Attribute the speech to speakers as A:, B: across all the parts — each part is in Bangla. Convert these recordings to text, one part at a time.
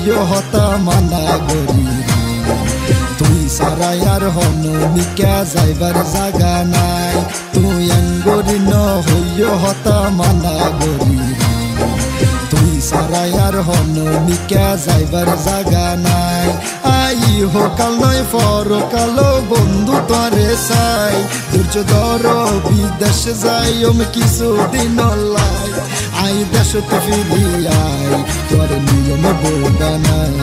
A: হইয় হতা মানা গরি তুই সারাই আর হন মিকা যাইবার জাগা নাই তুই আঙ্গরি ন হইয় হতা মানা গরি তুই সারাই আর হন মিকা যাইবার জাগা নাই আই হোকাল নয় পরকাল বন্ধু তরে চাই ধৈর্য ধর বিদেশ যাই কিছুদিন লাই আই দেশ তো ফিরি আই তোর নিয়ম বোবা নাই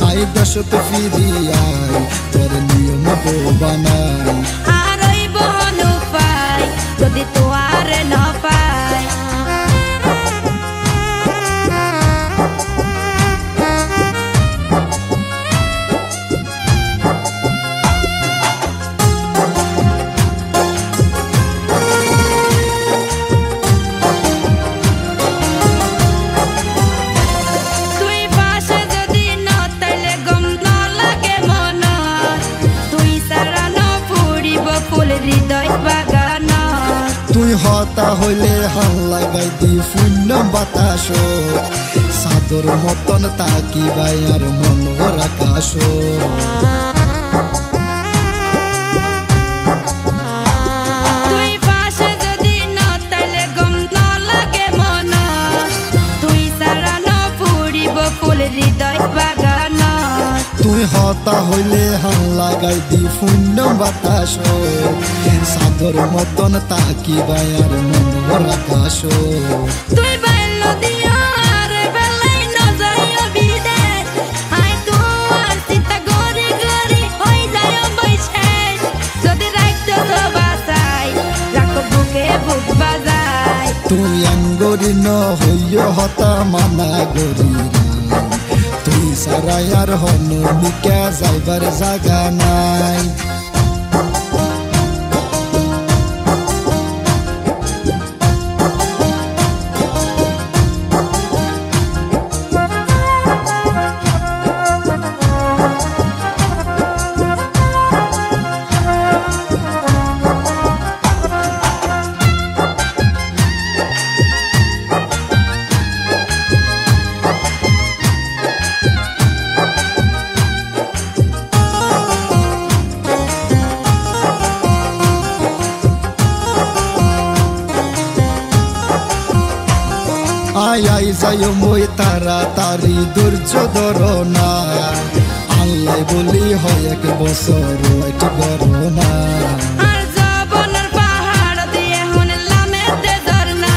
A: আই দেশ তো ফিরি আই তোর নিয়ম বোবা নাই
B: আর ওই বহন পাই যদি তোয়ার না পাই
A: তুই হতা হইলে হাল লাগাই দি শূন্য বাতাস সাদর মতন তাকি বাই আর মনোহর আকাশ
B: তুই পাশে যদি নতাইলে গম ন লাগে মন তুই সারা ন ফুরিব ফুল হৃদয় বাগান
A: তুই হতা হইলে হাল লাগাই দি শূন্য বাতাস সাদর মতন তাকি বাই আর মনোহর আকাশ
B: তুই বাইল দিও আর বেলাই ন যাইও বিদেশ আই তোর চিন্তা গরি গরি হই যাইও বৈশেষ যদি রাখতো তো বাসাই রাখো বুকে বুক বাজাই
A: তুই আঙ্গরি ন হইয় হতা মানা গরি তুই সারাই আর হন মিকা যাইবার জাগা নাই আই আই যাই মই তাড়াতাড়ি ধৈর্য ধর না আল্লাহ বলি হয় এক বছর ওয়েট করো না
B: আর জীবনের পাহাড় দিয়ে হুনলামে দেজর না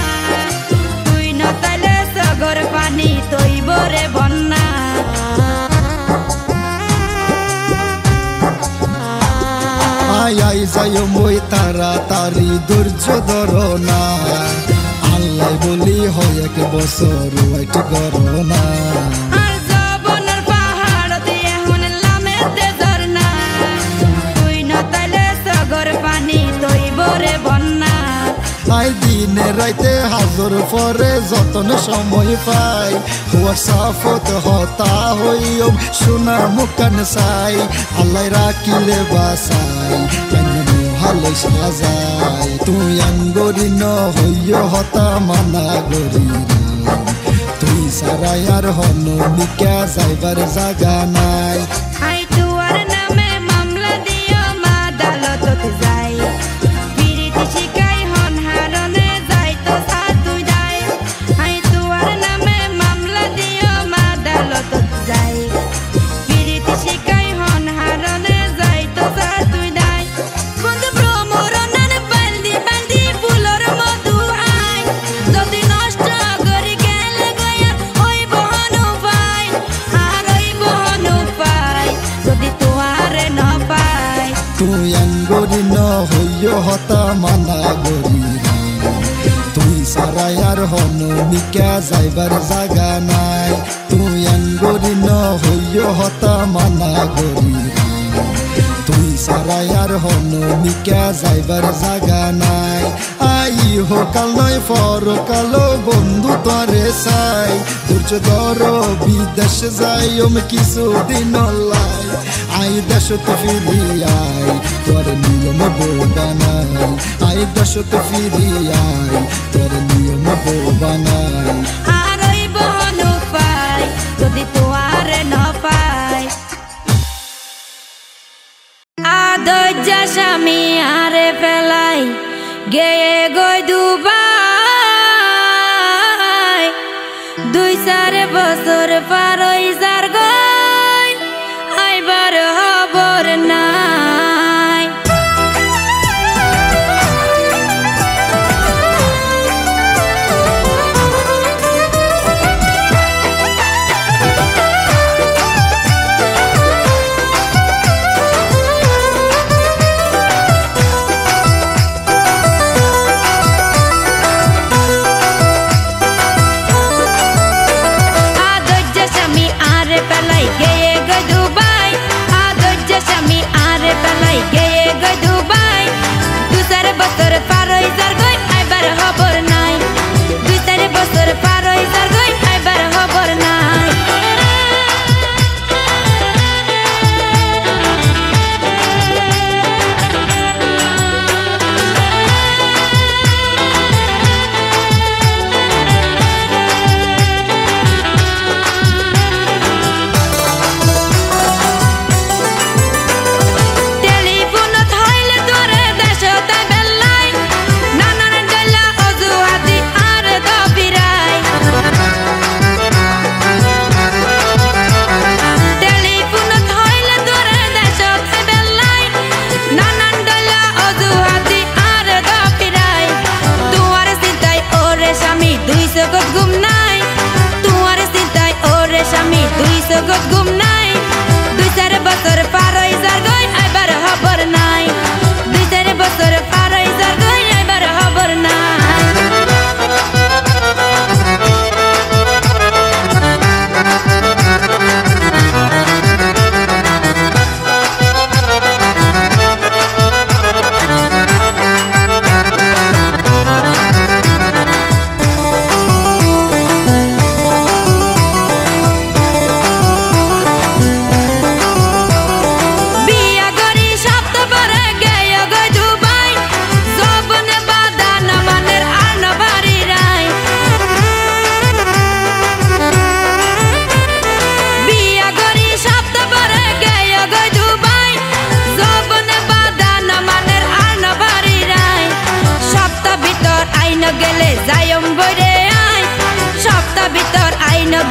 B: তুই নতাইলে সাগর পানি তৈব রে বন্যা
A: আই আই যাই মই তাড়াতাড়ি ধৈর্য ধর না আল্লাহ বলি হয় এক বছর ওয়েট করো না
B: আর জীবনের পাহাড় দিয়ে হুনলামে দেজর না তুই নতাইলে সাগর পানি তৈব রে বন্যা
A: আই দিনে রাইতে হাজর পরে যতন সময় পাই হোয়াটসঅ্যাপত হতা হইম শোনা মুখান চাই আল্লাহ রাখিলে বাসাই ভালো সাজাই তুই আঙ্গরি ন হইয় হতা মানা গরি তুই সারাই আর হন মিকা যাইবার জাগা নাই
B: আই তোয়ার নামে মামলা দিও মা আদালতত যাই পিরিতি শিকাই হন হারনে যাই তো সাতুই দাই আই তোয়ার নামে মামলা দিও মা আদালতত যাই পিরিতি শিকাই হন হারনে যাই তো সাতুই দাই বন্ধু ভ্রমরণের বান্দি বান্দি ফুলর মধু আই যদি নষ্ট করি গেলে গয়া ওই বহন পাই আর ওই বহন পাই যদি তোয়ারে ন পাই
A: তুই আঙ্গরি ন হইয় হতা মানা গরি তুই সারাই আর হন মিকা যাইবার জাগা নাই তুই আঙ্গরি ন হইয় হতা মানা গরি তুই সারাই আর হন মিকা যাইবার জাগা নাই আই হোকাল নয় পরকাল বন্ধু তরে চাই ধৈর্য ধর বিদেশ যাই কিছুদিন লাই আই দেশ তো ফিরি আই তোর নিয়ম বোবা নাই আই দেশ তো ফিরি আই তোর নিয়ম বোবা নাই
B: আর ওই বহন পাই যদি তোয়ার করে ন পায় আদর্যা স্বামী আরে ফেলাই গেয়ে গই দুবাই 2-4 বছর পার হই যার গই আইবার খবর নাই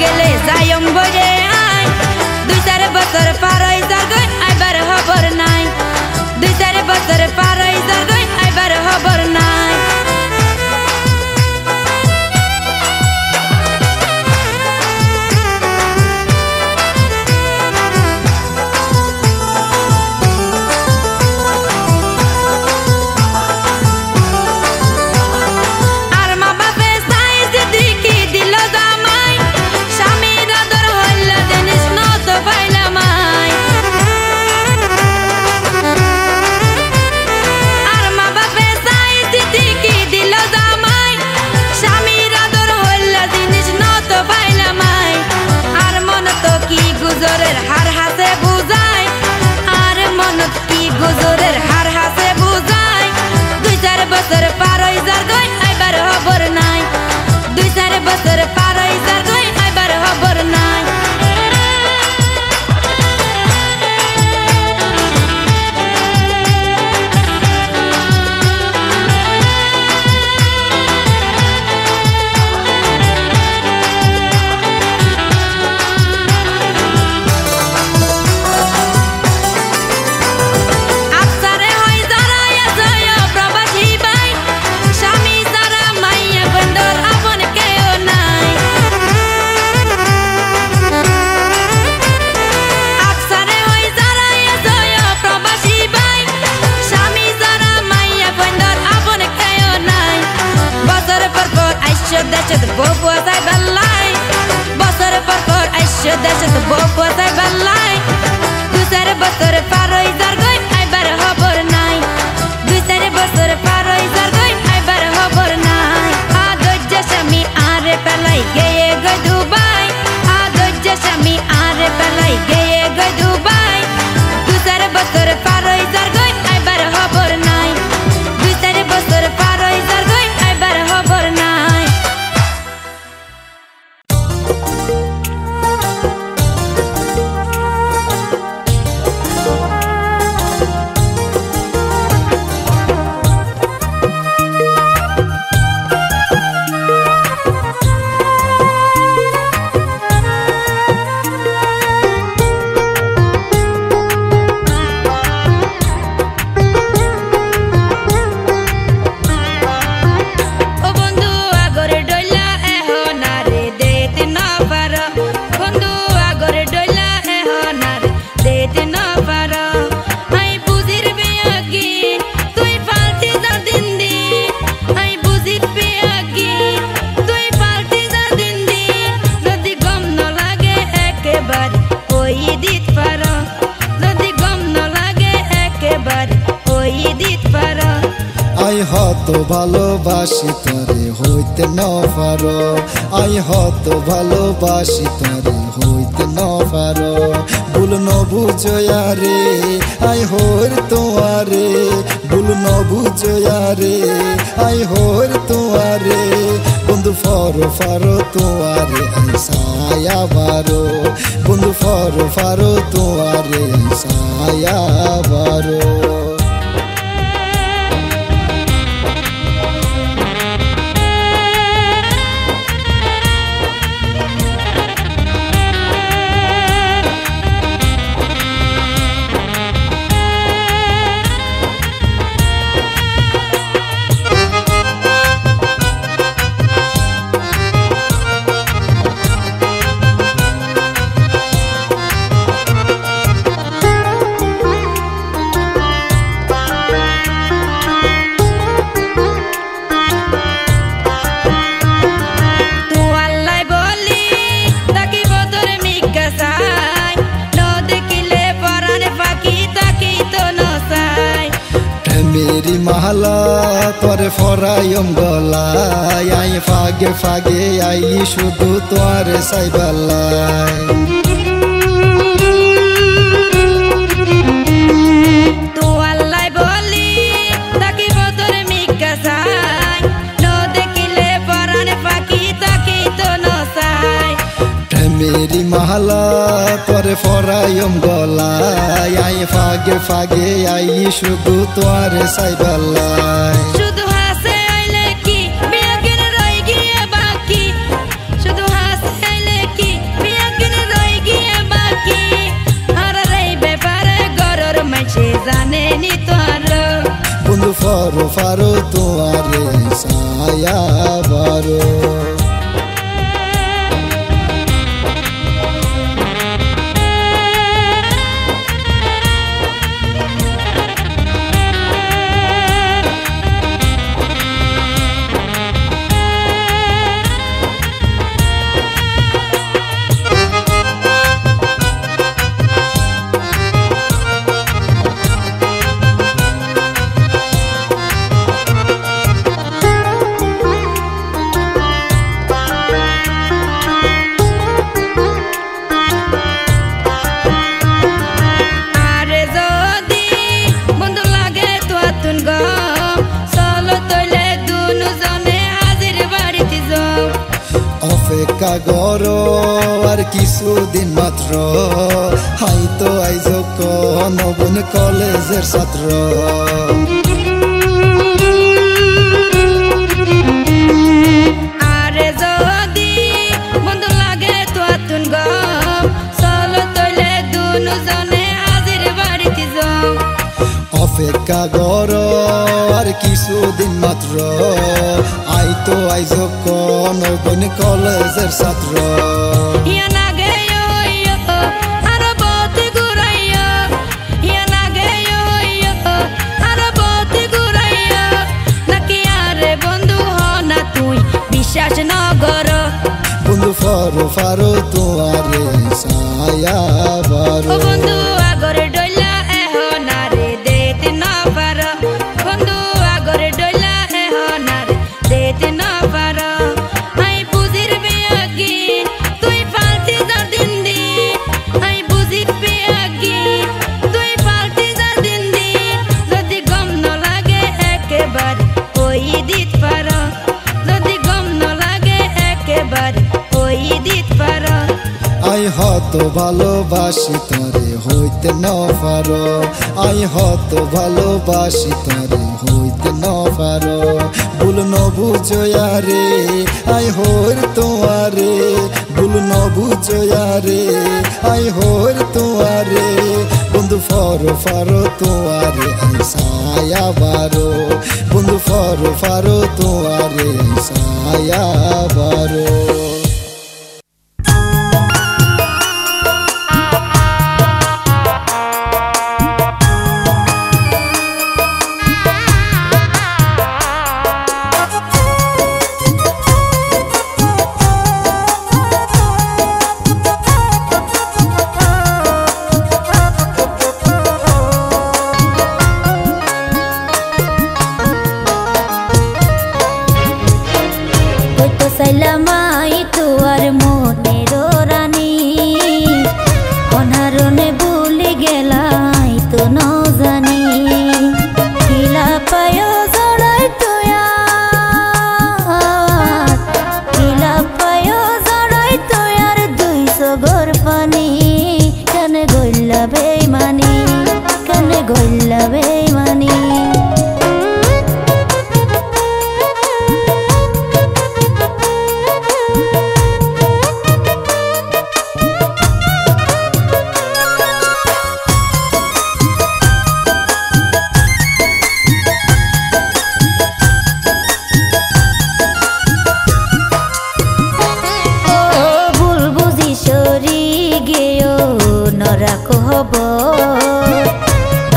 B: গেলে যাইম বইরে আই 2-4 বছর পার হই যার গই আইবার খবর নাই 2-4 বছর পার হই যার গই আইবার খবর নাই
A: হত ভালোবাসি তরে হইতে ন পারো, আই হত ভালোবাসি তরে হইতে ন পারো। ভুল ন বুঝয়া রে আই হোর তোমারে, ভুল ন বুঝয়া রে আই হোর তোমারে। বন্ধু ফরো ফারো তোমারে আই সায়া বারো, বন্ধু ফরো ফারো তোমারে আই সায়া বারো। मेरी महला तोरे फरायम गलाय, आई फागे फागे आई शुधु तोरे साइबालाय।
B: तू अल्लाह बोली ताकि वो तोरे मिकासाय, नो देखिले पराने फाकी ताकि तो नो साय।
A: मेरी महला तोरे फरायम गलाय, आई फागे फागे आई शुधु तोरे साइबालाय।
B: शुधु हासे आइले की बियागिन रही गिए बाकी, शुधु हासे आइले की बियागिन रही गिए बाकी। हर रही बेपारे गरर मचे जाने नी तोरो,
A: बंधु फारो फारो तुम्हारे साया बारो। অপেক্ষা করো আর কিছুদিন মাত্র, হয়তো আইজ নবীন কলেজের ছাত্র।
B: আরে যদি বন্ধু লাগে তো আতুন গম, চলো তইলে দুজনে আজির বাড়িতে যাও।
A: অপেক্ষা করো আর কিছুদিন মাত্র, আইতো আইজ নবীন কলেজের ছাত্র।
B: ইয়া নাগে ইয়ো আরো বতি ঘুরাইয়া, ইয়া নাগে ইয়ো আরো বতি ঘুরাইয়া। নাকি আরে বন্ধু হ না তুই বিশ্বাস নগর,
A: বন্ধু ফারো ফারো তোমারে সায়া বারো।
B: ও বন্ধু আগরে ডইলা এহনারে দেতে না পার, বন্ধু আগরে ডইলা এহনারে দেতে না পার। আই বুঝির বেয়াগি তুই পাল্টি যা দিন দিন, আই বুঝির বেয়াগি তুই পাল্টি যা দিন দিন। যদি গম ন লাগে একেবারে কই দিত পার, যদি গম ন লাগে একেবারে কই দিত পার।
A: আই হত ভালোবাসি তরে হইতে ন পারো, আই হত ভালোবাসি তরে হইতে ন পারো। ভুল ন বুঝয়া রে আই হোর তোমারে, ভুল ন বুঝয়া রে আই হোর তোমারে। বন্ধু ফরো ফারো তোমারে আই সায়া বারো, বন্ধু ফরো ফারো তোমারে আই সায়া বারো।
C: সাইলামাই তোয়ার মনের রানী অনারনে ভুলে গেলাই তো ন জানি কিলা পায় জড়াই তোয়া কিলা পায় জড়াই তোয়ার 200 গর পানি কানে গইলা বেইমানি কানে গইলা বেইমানি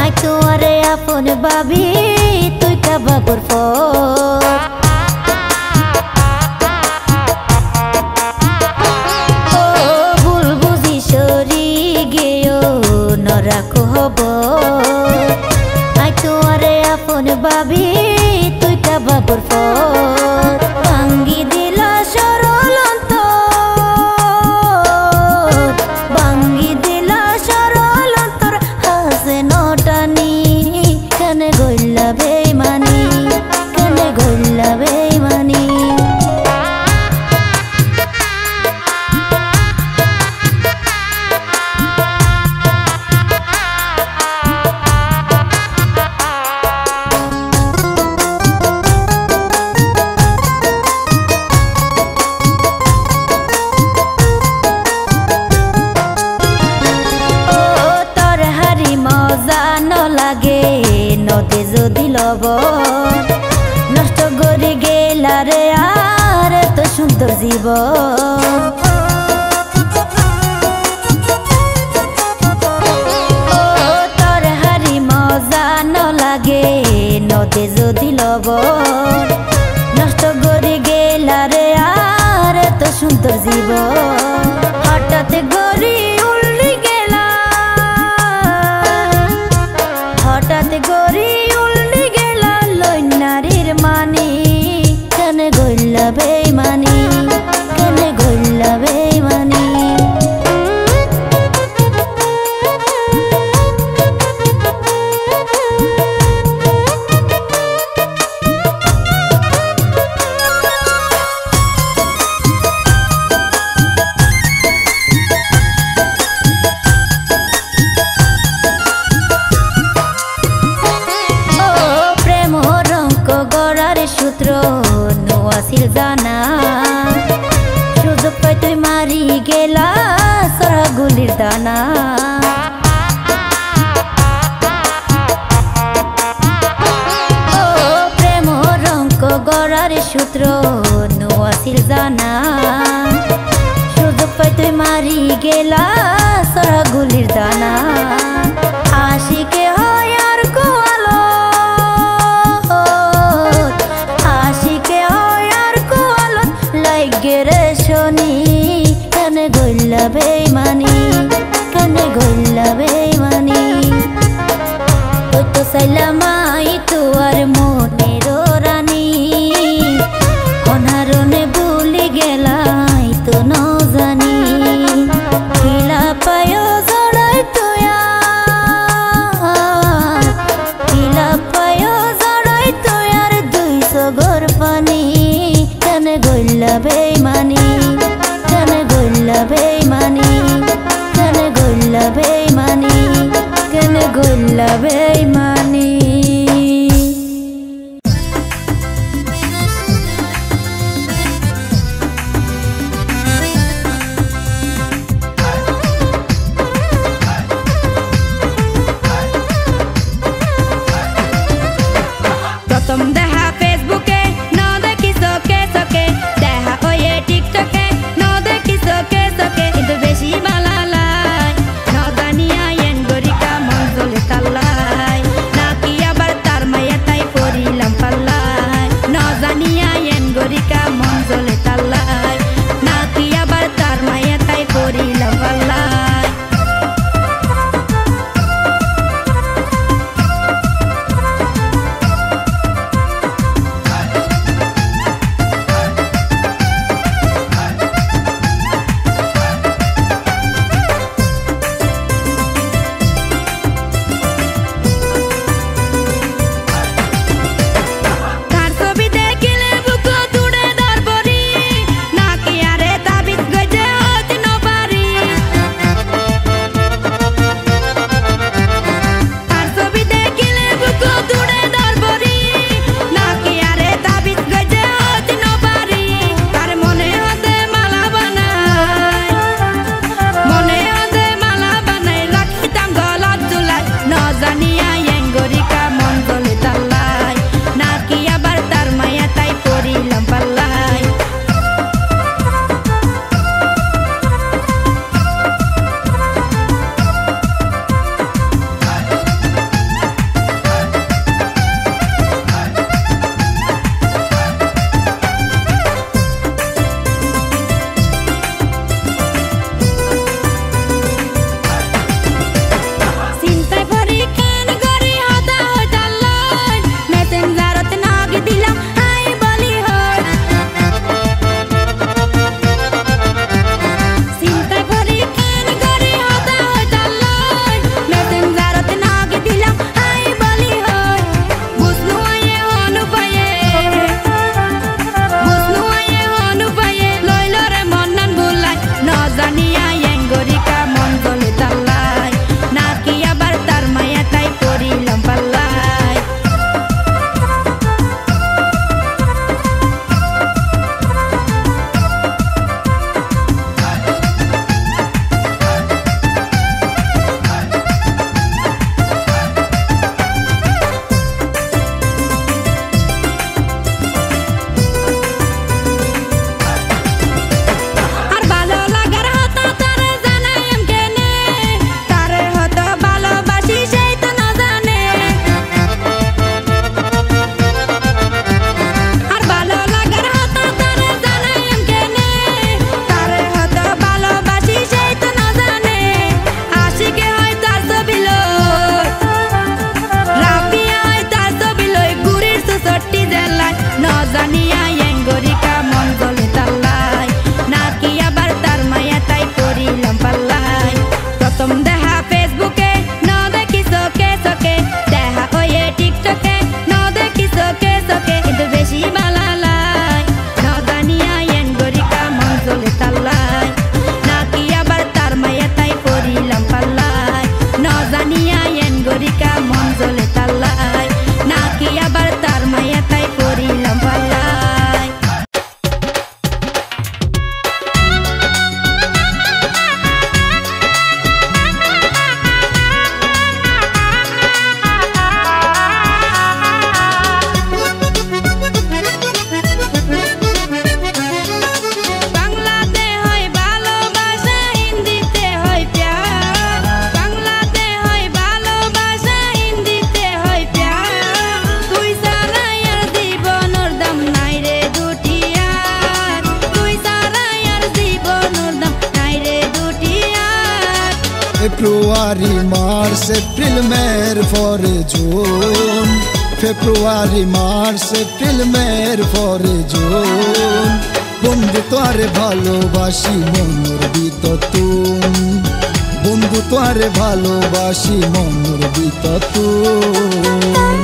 C: আই তোয়ারে আপন ভাবি তুই কা বাবুর পর ভুল বুঝি সরি গেও নরাকো হব আই তোয়ারে আপন ভাবি তুই কা বাবুর পর ভাঙ্গি দিলা সরল কানে গইলা বেইমানি কানে গইলা বেইমানি তোর হারি মজা ন লাগে নদে যদি লব নষ্ট করে গেলা রে আর এত সুন্দর জীবন তোর হারি মজা ন লাগে নদে যদি লব নষ্ট করে গেলা রে আর এত সুন্দর জীবন হঠাৎ গড়ি উল্লি গেলা হঠাৎ গড়ি উল্লি গেলা লইনারির মানি কানে গইলা বেইমানি কানে গইলা বেইমানি সূত্র নোয়াছিল জানা সুযোগ পাই তুই মারি গেলা সরা গুলির দানা প্রেম রঙ্ক গড়ার সূত্র নোয়াছিল জানা সুযোগ পাই তুই মারি গেলা সরা গুলির দানা আশিকে হয় আর কোয়ালো গেরে শনি কানে গইলা বেইমানি কানে গইলা বেইমানি ওই তো সাইলামাই তোয়ার মনের রানী অনারনে ভুলে গেলাই তো ন জানি কিলা পায় জড়াই তোয়া কিলা পায় জড়াই তোয়ার 200 গর পানি কানে গইলা বেইমানি কানে গইলা বেইমানি কানে গইলা বেইমানি কানে গইলা বেইমানি
B: প্রথম দেখা ফেসবুকে ন দেখি চোখে চোখে দেখা ওয়ে টিকটকে ন দেখি চোখে চোখে কিন্তু বেশি বালা লাই ন জানিয়া এন গরিকা মন চলে তাল্লা পাল্লায় ন জানিয়া এঙ্গরিকা মন জলে তাল্লায় নাকি আবার তার মায়া তাই পড়িলাম পাল্লায় প্রথম দেখা ফেসবুকে ন দেখি চোখে চোখে দেখা হয়ে টিকটকে ন দেখি চোখে চোখে কিন্তু বেশি বালালাই ন জানিয়া এঙ্গরিকা মন জলে তাল্লায় নাকি আবার তার মায়া তাই পড়িলাম পাল্লায় ন জানিয়া এঙ্গরিকা মন জলে তাল্লায় নাকি আবার তার মায়া তাই পড়িলাম পাল্লায় বাংলাতে হয় ভালোবাসা হিন্দিতে হয় প্যার বাংলাতে হয় ভালোবাসা হিন্দিতে হয় প্যার তুই ছাড়াই আর জীবনের দাম নাই রে দুটিয়ার তুই ছাড়াই আর জীবনের দাম নাই রে দুটিয়ার
A: ফেব্রুয়ারি মার্চ এপ্রিল মের পরে জুন ফেব্রুয়ারি মার্চ এপ্রিল মের পরে জুন বন্ধু তোরে ভালোবাসি মনের ভিতর তুম বন্ধু তোরে ভালোবাসি মনের ভিতর তুম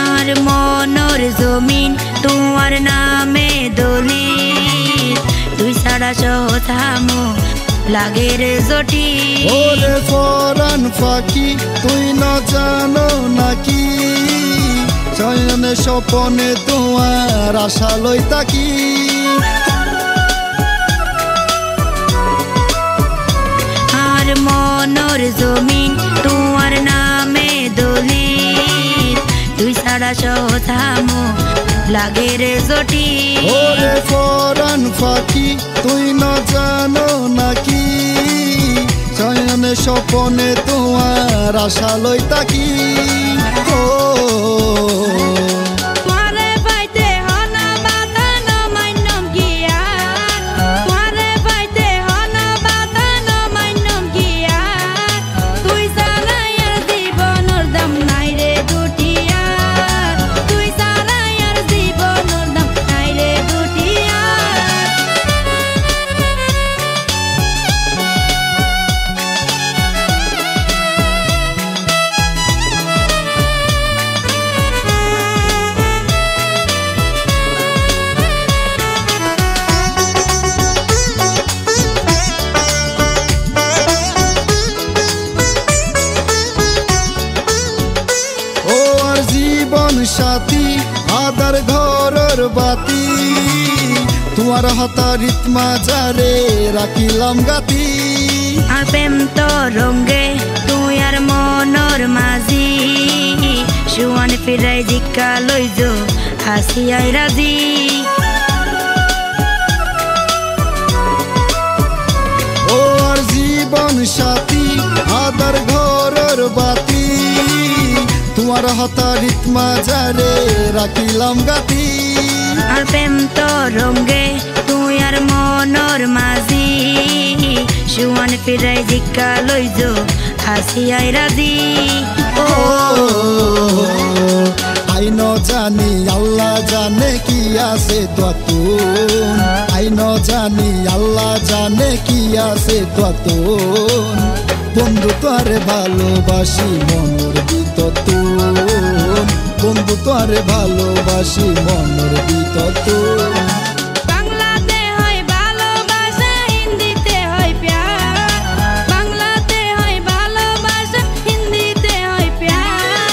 B: আর মনর জমিন তোমার নামে দলিল তুই ছাড়া সহথামো লাগে রে জটি
A: ওরে ফরান ফাঁকি তুই না জানো নাকি শয়নে স্বপনে তোমার আশা লই তাকি
B: আর মনর জমিন তোমার নামে দলিল তুই ছাড়া সহথামো লাগে রে জটি
A: ওরে ফরান ফাঁকি তুই না জানো নাকি শয়নে স্বপনে তোমার আশা লই তাকি ও
B: তোরে পাইতে হনা বাধা ন মান্যম গিয়া তোরে পাইতে হনা বাধা ন মান্যম গিয়া তুই ছাড়াই আর জীবনের দাম নাই রে দুটিয়ার তুই ছাড়াই আর জীবনের দাম নাই রে দুটিয়ার
A: ও আর জীবন সাথী আদার ঘরের বাতি তোমার হতারিত মাজারে রাখিলাম গাতি
B: আর প্রেম তো রঙ্গে তুই আর মনর মাঝি সুয়ান ফিরাই জিক্কা লই যো হাসিয়াই রাজি
A: ও আর জীবন সাথী আদার ঘরের বাতি তোমার হতারিত মাজারে রাখিলাম গাতি
B: আর প্রেম তো রঙ্গে তুই আর মনর মাঝি সুয়ান ফিরাই জিক্কা লই যো হাসিয়াই রাজি ও
A: আই ন জানি আল্লাহ জানে কি আছে ততুন আই ন জানি আল্লাহ জানে কি আছে ততুন বন্ধু তোরে ভালোবাসি মনের ভিতর তুন বন্ধু তোরে ভালোবাসি মনের ভিতর তুন
B: বাংলাতে হয় ভালোবাসা হিন্দিতে হয় প্যার বাংলাতে হয় ভালোবাসা হিন্দিতে হয় প্যার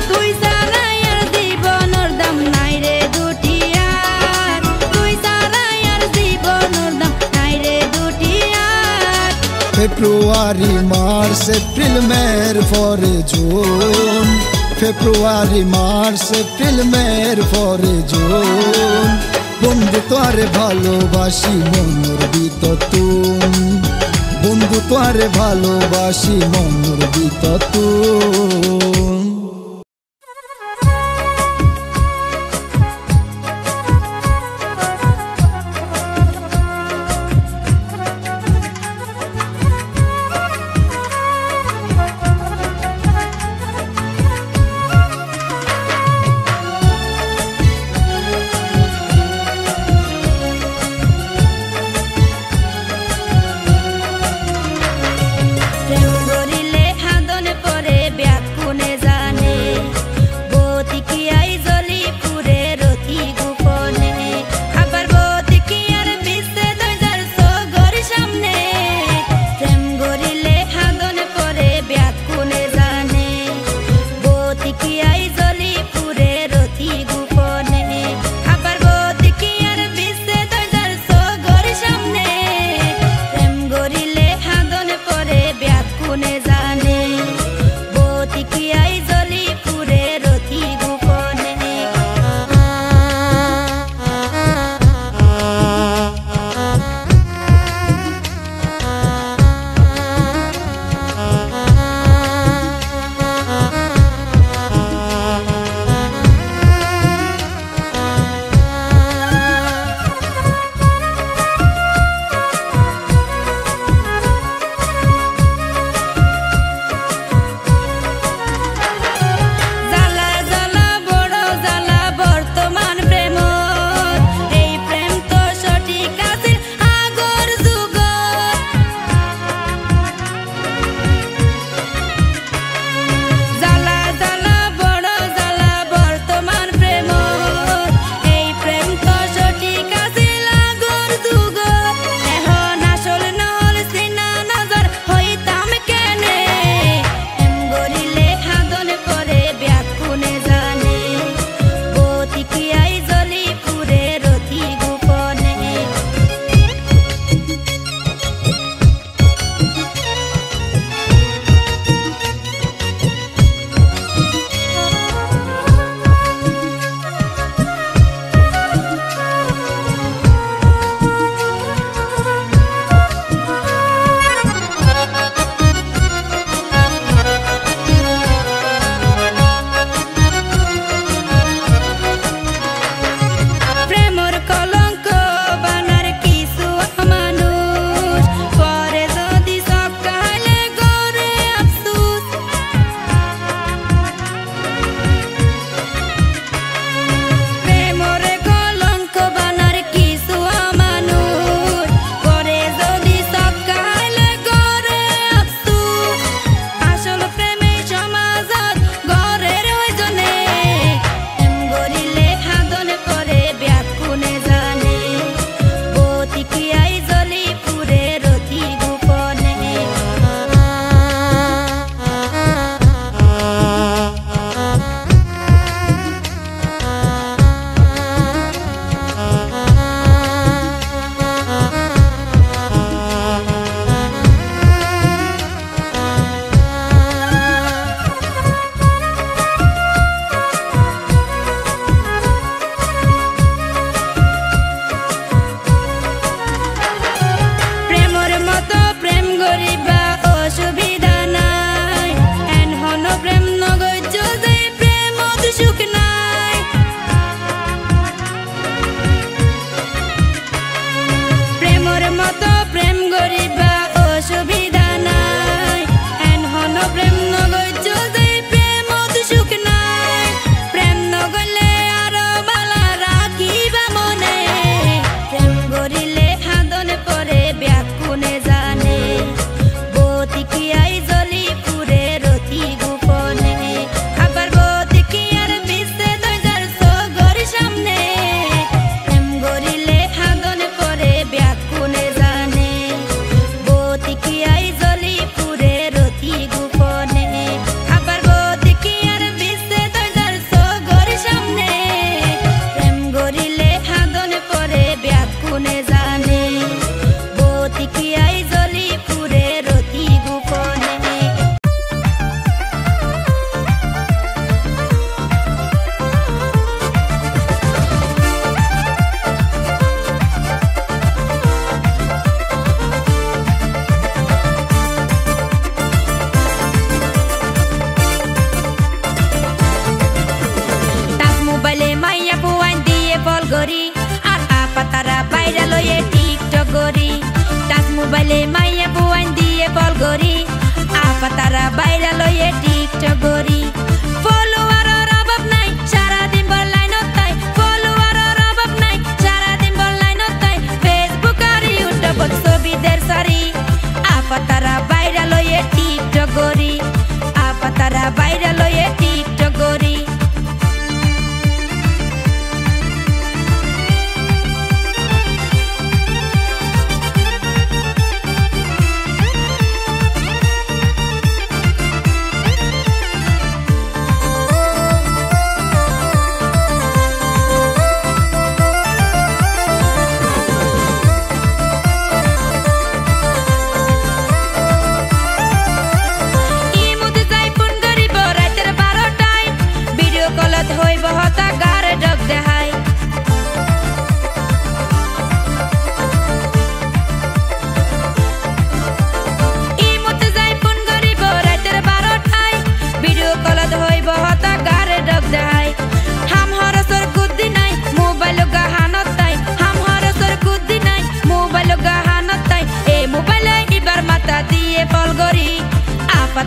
B: তুই ছাড়াই আর জীবনের দাম নাই রে দুটিয়ার তুই ছাড়াই আর জীবনের দাম নাই রে দুটিয়ার
A: ফেব্রুয়ারি মার্চ এপ্রিল মের পরে জুন ফেব্রুয়ারি মার্চ এপ্রিল মের পরে জুন বন্ধু তোরে ভালোবাসি মনের ভিতর তুম বন্ধু তোরে ভালোবাসি মনের ভিতর তুই।
B: প্রেম করিলে হাদনে পরে ব্যাকুনে যায়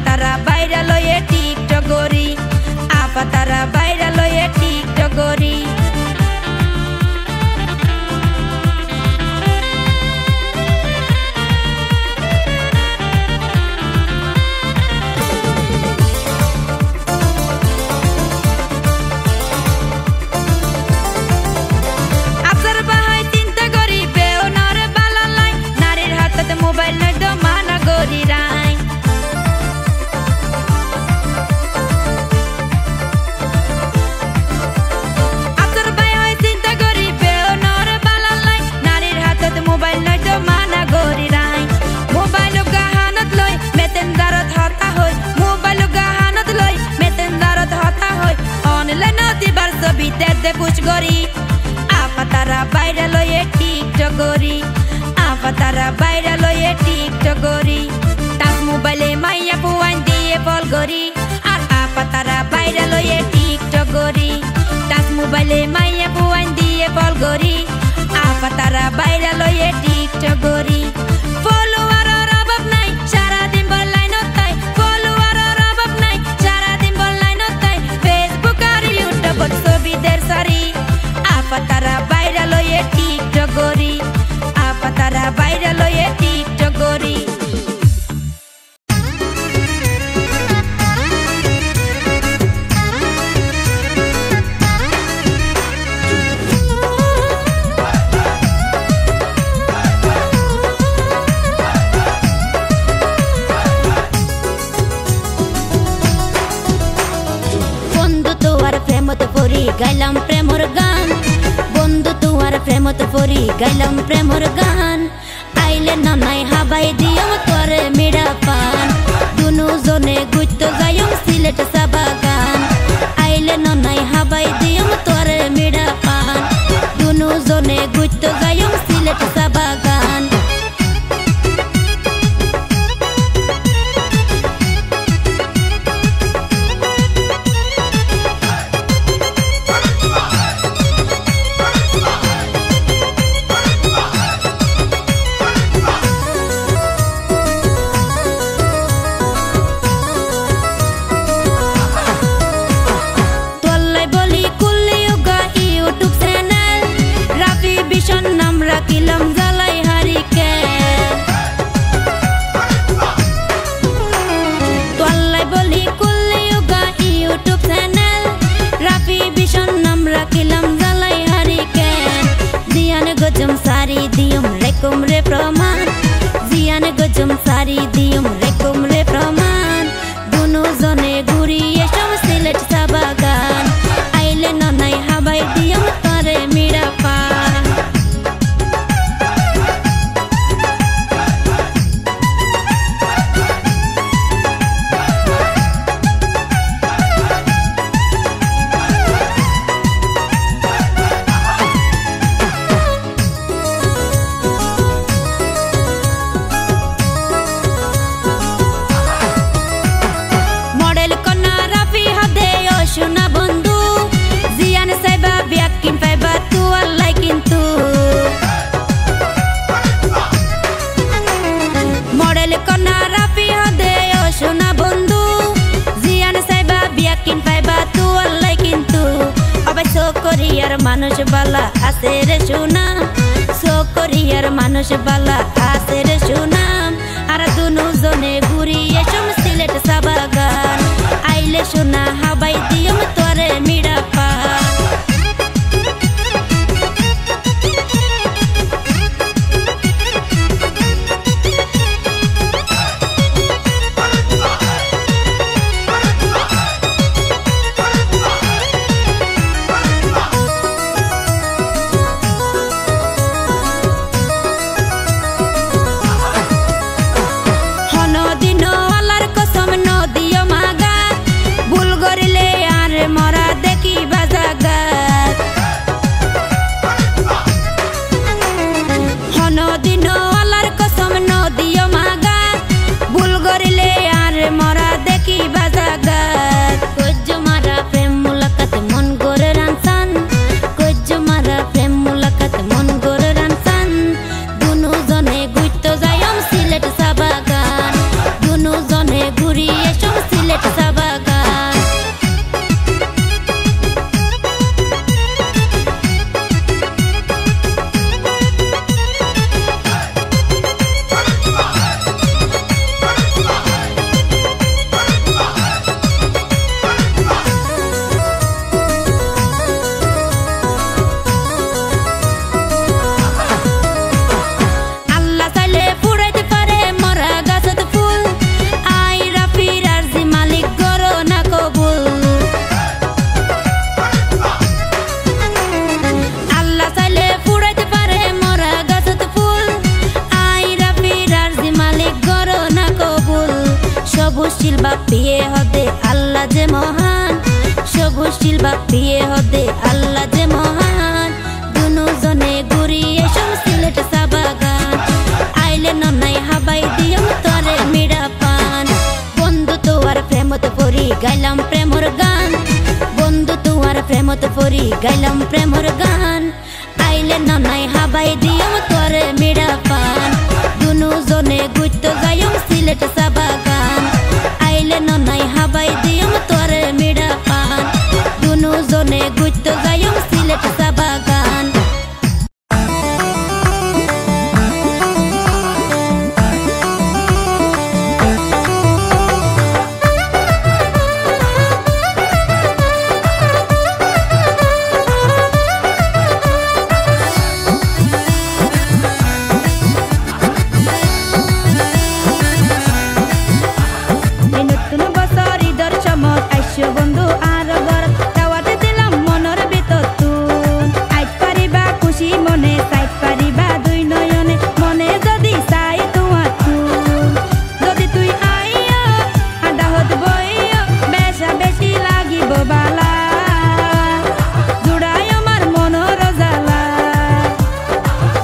B: তারা বাইরা লয়ে টিকটক করি আপা তারা বাইরা লয়ে টিকটক করি মোবাইল নাই তো মানা করি রাই আপনার ভাই হয় চিন্তা করি বেও নরে বালা লাই নারীর হাতত মোবাইল নাই তো মানা করি রাই মোবাইল গাহানত লই মেসেঞ্জারত হতা হই মোবাইল গাহানত লই মেসেঞ্জারত হতা হই অনলাইন দিবার ছবি দে পুশ করি আপা তারা বাইরে লয়ে টিকটক করি আপা তারা বাইরে লয়ে টিকটক করি তাস মোবাইলে মাইয়া পুয়ান দিয়ে বল করি আর আপা তারা বাইরে লয়ে টিকটক করি তাস মোবাইলে মাইয়া পুয়ান দিয়ে বল করি আপা তারা বাইরে লয়ে টিকটক করি ফলোয়ারের অভাব নাই সারাদিন বললাইনত তাই ফলোয়ারের অভাব নাই সারাদিন বললাইনত তাই ফেসবুক আর ইউটিউবত ছবিদের সারি আপা তারা বাইরে লয়ে টিকটক করি আপা তারা বাইরে লয়ে টিকটক করি বন্ধু তোর প্রেমত পড়ি গাইলাম প্রেমর গান বন্ধু তোর প্রেমত পড়ি গাইলাম প্রেমর গান আইলে নাই হাবাই দিয়ম তোরে মিড়া পান দুনু জনে গুইতো যাইম সিলেট সাবাগান আইলে নাই হাবাই দিয়ম তোরে মিড়া পান দুনু জনে গুইতো যাইম সিলেট সাবাগান রাখিলাম জ্বালাই হারিকে তোল্লাই বলি কুল্লি উগা ইউটিউব চ্যানেল রাফি ভীষণ নাম রাখিলাম জ্বালাই হারিকে জিয়ান গজম সারি দিয়ম রেকুম রে প্রমাণ জিয়ান গজম সারি দিয়ম রেকুম রে প্রমাণ দুনু জনে ঘুরি এসম সিলেট সাবাগান আইলে নাই হাবাই দিয়ম তারে মিড়া পান শোনা বন্ধু জিয়ান সাইবা ব্যাকিন পাইবা তু আল্লাহ কিন্তু মডেল কন্যা রাফি হদে ও শোনা বন্ধু জিয়ান সাইবা ব্যাকিন পাইবা তু আল্লাহ কিন্তু অবশ্য কোরিয়ার মানুষ বালা আছে রে সুনাম কোরিয়ার মানুষ বালা আছে রে সুনাম আর দুনু জনে ঘুরি এসম সিলেট সাবাগান আইলে শোনা হাবাই দিয়ম তোরে মিড়া পান
C: শিল বাপিয়ে হদে আল্লাহ যে মহান সবুজ শিল বাপিয়ে হদে আল্লাহ যে মহান দুজনে ঘুরিয়ে সব সিলেট চা বাগান আইলে ননাই হাবাই দিও তোরে মিড়া পান বন্ধু তোর প্রেমত পড়ি গাইলাম প্রেমর গান বন্ধু তোর প্রেমত পড়ি গাইলাম প্রেমর গান আইলে ননাই হাবাই দিও তোরে মিড়া পান দুজনে ঘুরতে যাইম সিলেট চা বাগান আইলে ননাই হাবাই দিও তোরে মিড়া পান দুজনে ঘুরতে যাইম সিলেট চা বাগান
B: বন্ধু আর ঘর দাওয়াতে দিলাম মনের ভিতর তুন আইত পারিবা খুশি মনে চাইত পারিবা দুই নয়নে মনে যদি চাই তোমার তুন যদি তুই আইয়া আদাহত বইয়া বেশা বেশি লাগিব বালা জুড়াই আমার মনের জ্বালা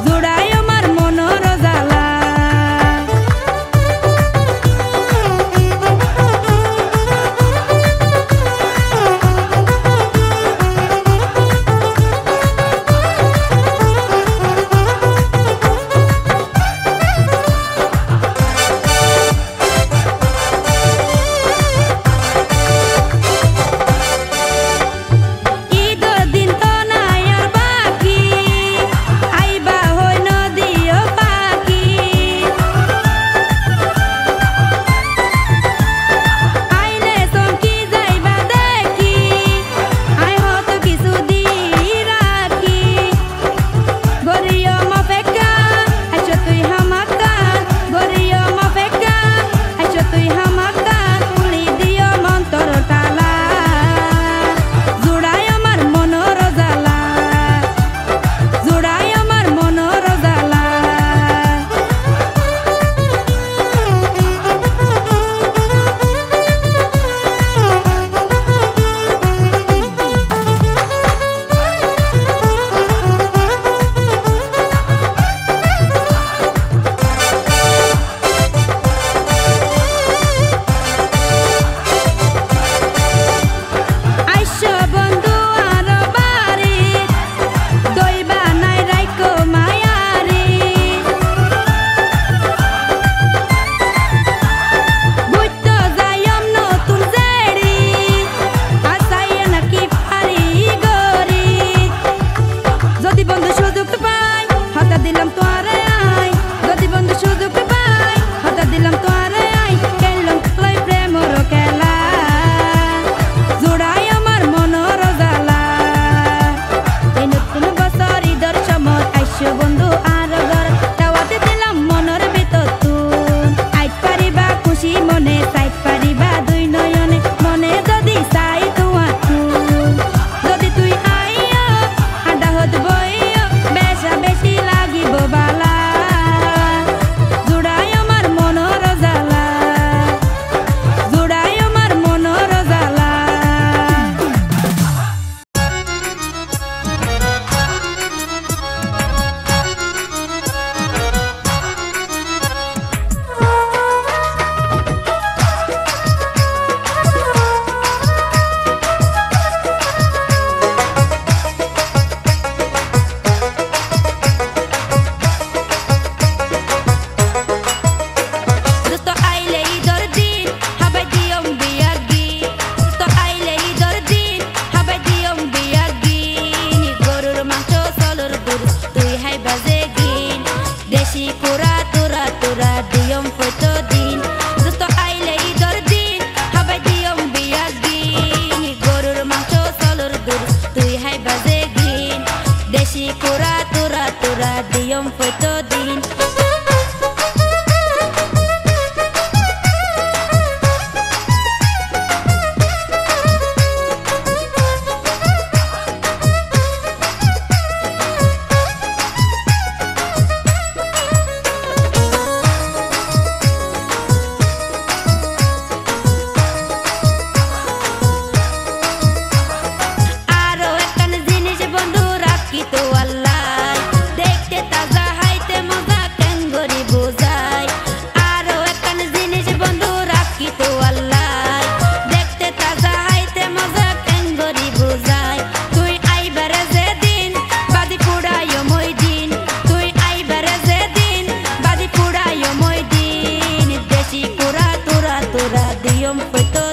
B: জুড়াই আমার মনের জ্বালা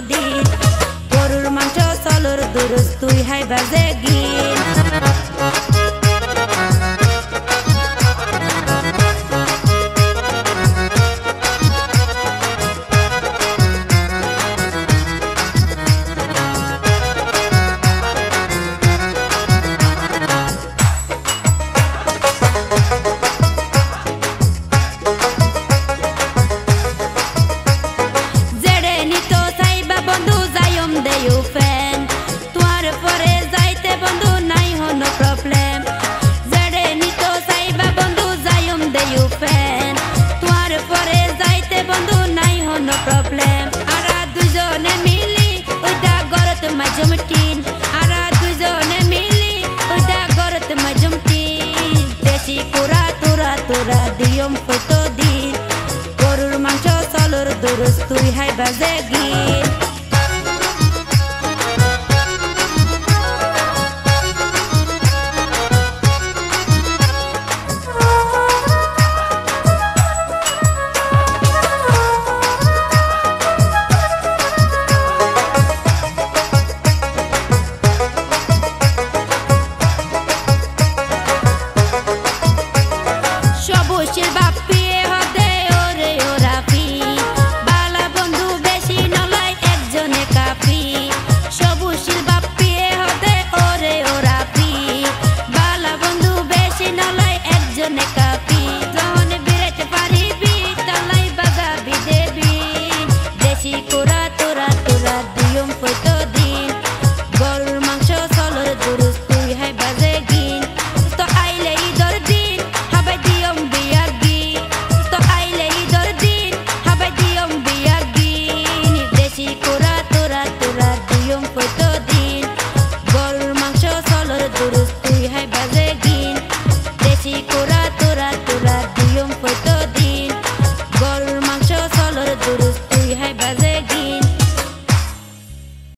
B: দিন গরুর মাংস চলর দুরুস তুই হাই বাজে গিন তোরা দিয়ম কত দিন গরুর মাংস চলর দুরুস তুই হাই বাজে গিন